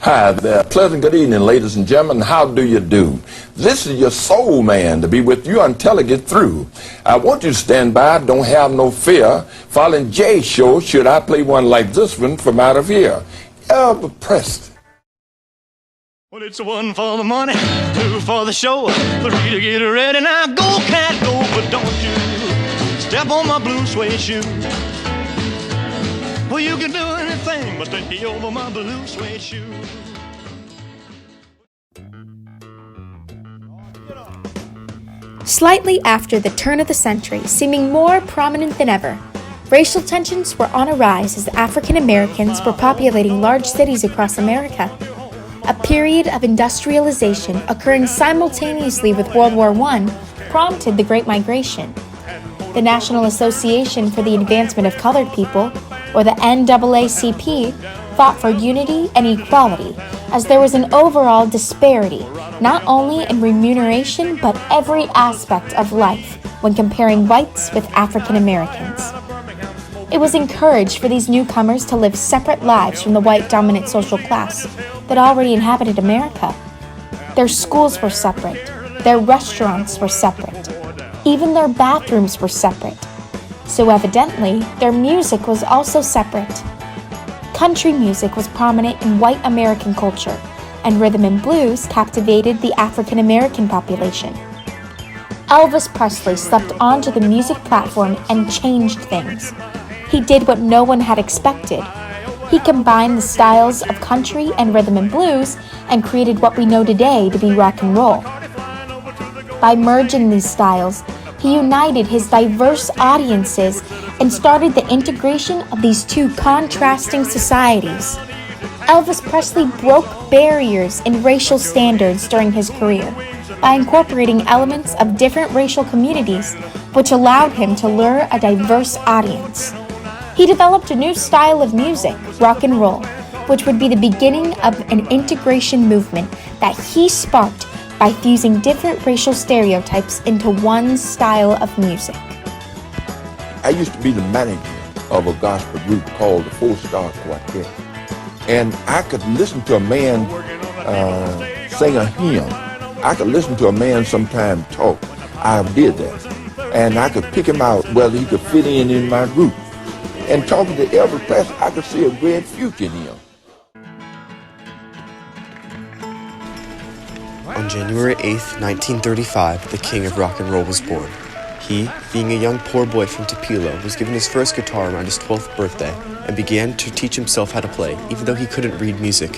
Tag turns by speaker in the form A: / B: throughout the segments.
A: Hi there. Pleasant good evening, ladies and gentlemen. How do you do? This is your soul man to be with you until I get through. I want you to stand by. Don't have no fear. Following Jay's show, should I play one like this one from out of here? Elvis Presley.
B: Well, it's one for the money, two for the show, three to get ready. Now go, cat, go, but don't you step on my blue suede shoe. Well, you can do anything but take me over my blue suede shoe.
C: Slightly after the turn of the century, seeming more prominent than ever, racial tensions were on a rise as African Americans were populating large cities across America. A period of industrialization occurring simultaneously with World War I prompted the Great Migration. The National Association for the Advancement of Colored People, or the NAACP, fought for unity and equality, as there was an overall disparity, not only in remuneration but every aspect of life when comparing whites with African Americans. It was encouraged for these newcomers to live separate lives from the white-dominant social class that already inhabited America. Their schools were separate, their restaurants were separate, even their bathrooms were separate. So evidently, their music was also separate. Country music was prominent in white American culture, and rhythm and blues captivated the African American population. Elvis Presley stepped onto the music platform and changed things. He did what no one had expected. He combined the styles of country and rhythm and blues and created what we know today to be rock and roll. By merging these styles, he united his diverse audiences and started the integration of these two contrasting societies. Elvis Presley broke barriers in racial standards during his career by incorporating elements of different racial communities, which allowed him to lure a diverse audience. He developed a new style of music, rock and roll, which would be the beginning of an integration movement that he sparked by fusing different racial stereotypes into one style of music.
A: I used to be the manager of a gospel group called the Four Star Quartet. And I could listen to a man sing a hymn. I could listen to a man sometime talk. I did that. And I could pick him out whether he could fit in my group. And talking to Elvis Presley, I could see a great future in him.
D: On January 8th, 1935, the king of rock and roll was born. He, being a young poor boy from Tupelo, was given his first guitar around his 12th birthday and began to teach himself how to play, even though he couldn't read music.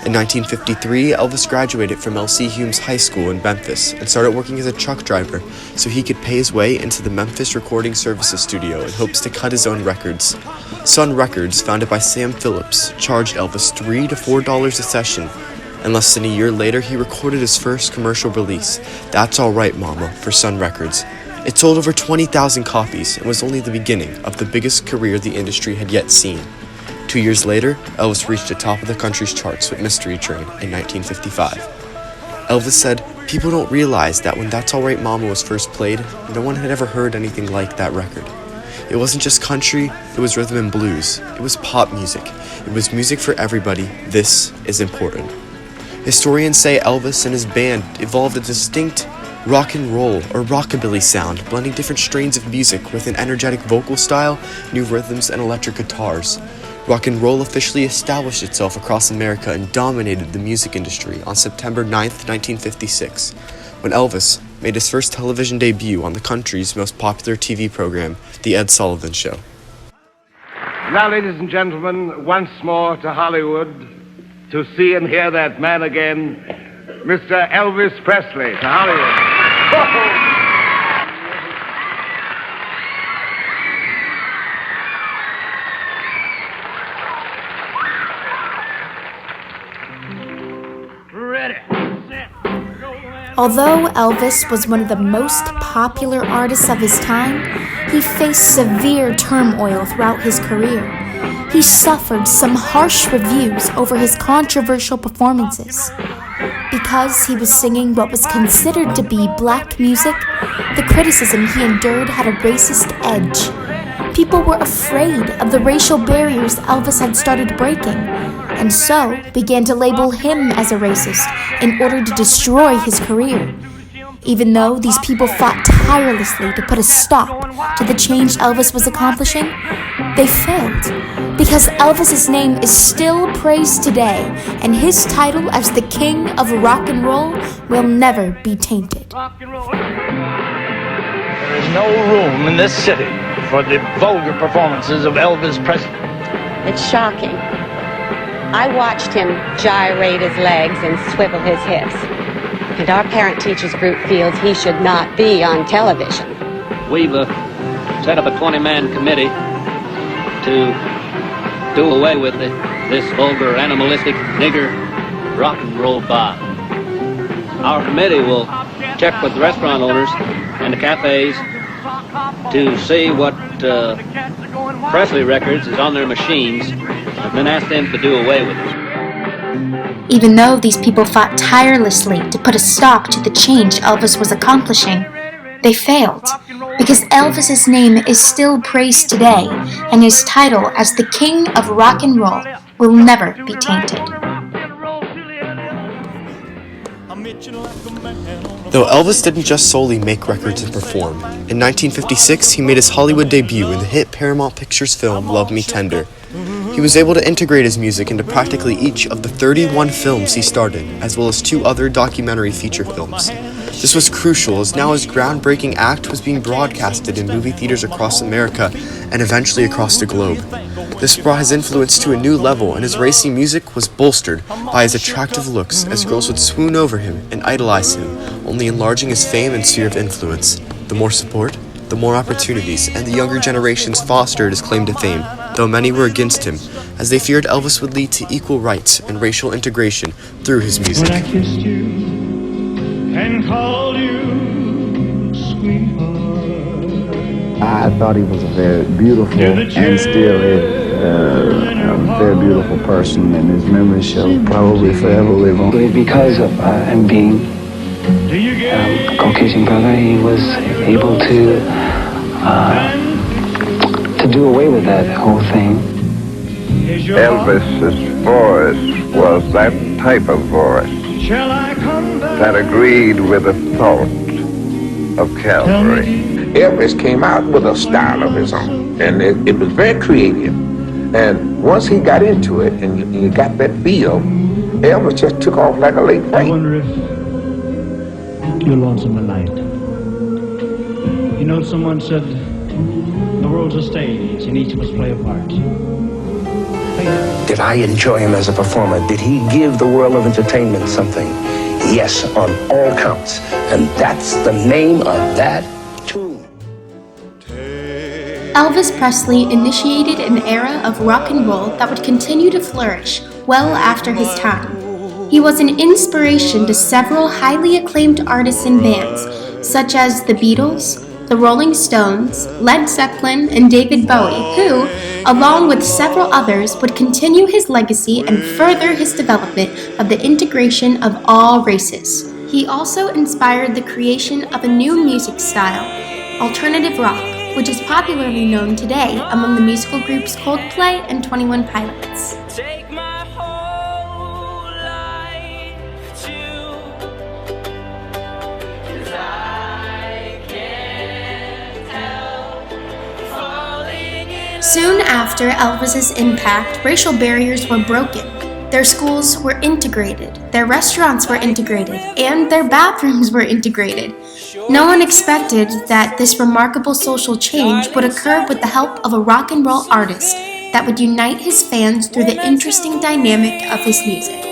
D: In 1953, Elvis graduated from L.C. Humes High School in Memphis and started working as a truck driver so he could pay his way into the Memphis Recording Services studio in hopes to cut his own records. Sun Records, founded by Sam Phillips, charged Elvis $3 to $4 a session, and less than a year later, he recorded his first commercial release, That's All Right Mama, for Sun Records. It sold over 20,000 copies and was only the beginning of the biggest career the industry had yet seen. 2 years later, Elvis reached the top of the country's charts with Mystery Train in 1955. Elvis said, "People don't realize that when That's All Right Mama was first played, no one had ever heard anything like that record. It wasn't just country, it was rhythm and blues. It was pop music. It was music for everybody. This is important." Historians say Elvis and his band evolved a distinct rock and roll or rockabilly sound, blending different strains of music with an energetic vocal style, new rhythms, and electric guitars. Rock and roll officially established itself across America and dominated the music industry on September 9th, 1956, when Elvis made his first television debut on the country's most popular TV program, The Ed Sullivan Show.
E: Now, ladies and gentlemen, once more to Hollywood to see and hear that man again, Mr. Elvis Presley, to Hollywood.
C: Although Elvis was one of the most popular artists of his time, he faced severe turmoil throughout his career. He suffered some harsh reviews over his controversial performances. Because he was singing what was considered to be black music, the criticism he endured had a racist edge. People were afraid of the racial barriers Elvis had started breaking, and so began to label him as a racist in order to destroy his career. Even though these people fought tirelessly to put a stop to the change Elvis was accomplishing, they failed, because Elvis's name is still praised today, and his title as the King of Rock and Roll will never be tainted.
F: There is no room in this city for the vulgar performances of Elvis Presley.
G: It's shocking. I watched him gyrate his legs and swivel his hips. And our parent-teachers group feels he should not be on television.
H: We've set up a 20-man committee to do away with this vulgar, animalistic, nigger rock and roll bar. Our committee will check with the restaurant owners and the cafes to see what Presley records is on their machines, and then ask them to do away with it.
C: Even though these people fought tirelessly to put a stop to the change Elvis was accomplishing, they failed, because Elvis's name is still praised today, and his title as the King of Rock and Roll will never be tainted.
D: Though Elvis didn't just solely make records and perform, in 1956 he made his Hollywood debut in the hit Paramount Pictures film Love Me Tender. He was able to integrate his music into practically each of the 31 films he starred in, as well as 2 other documentary feature films. This was crucial, as now his groundbreaking act was being broadcasted in movie theaters across America and eventually across the globe. This brought his influence to a new level, and his racy music was bolstered by his attractive looks, as girls would swoon over him and idolize him, only enlarging his fame and sphere of influence. The more support, the more opportunities, and the younger generations fostered his claim to fame, though many were against him, as they feared Elvis would lead to equal rights and racial integration through his music.
B: When I kissed you and called you sweetheart,
I: I thought he was a very beautiful and still is a very beautiful person, and his memory shall probably forever live on.
J: Because of him being a Caucasian brother, he was able to do away with that whole thing.
K: Elvis's voice was that type of voice that agreed with the thought of Calvary.
A: Elvis came out with a style of his own, and it was very creative. And once he got into it, and you got that feel, Elvis just took off like a late
B: I
A: freight.
B: wonder if you're lonesome tonight. You know, someone said the world's a stage and each of us play a part.
J: Did I enjoy him as a performer? Did he give the world of entertainment something? Yes, on all counts. And that's the name of that tune.
C: Elvis Presley initiated an era of rock and roll that would continue to flourish well after his time. He was an inspiration to several highly acclaimed artists and bands, such as the Beatles, the Rolling Stones, Led Zeppelin, and David Bowie, who, along with several others, would continue his legacy and further his development of the integration of all races. He also inspired the creation of a new music style, alternative rock, which is popularly known today among the musical groups Coldplay and 21 Pilots. Soon after Elvis's impact, racial barriers were broken. Their schools were integrated, their restaurants were integrated, and their bathrooms were integrated. No one expected that this remarkable social change would occur with the help of a rock and roll artist that would unite his fans through the interesting dynamic of his music.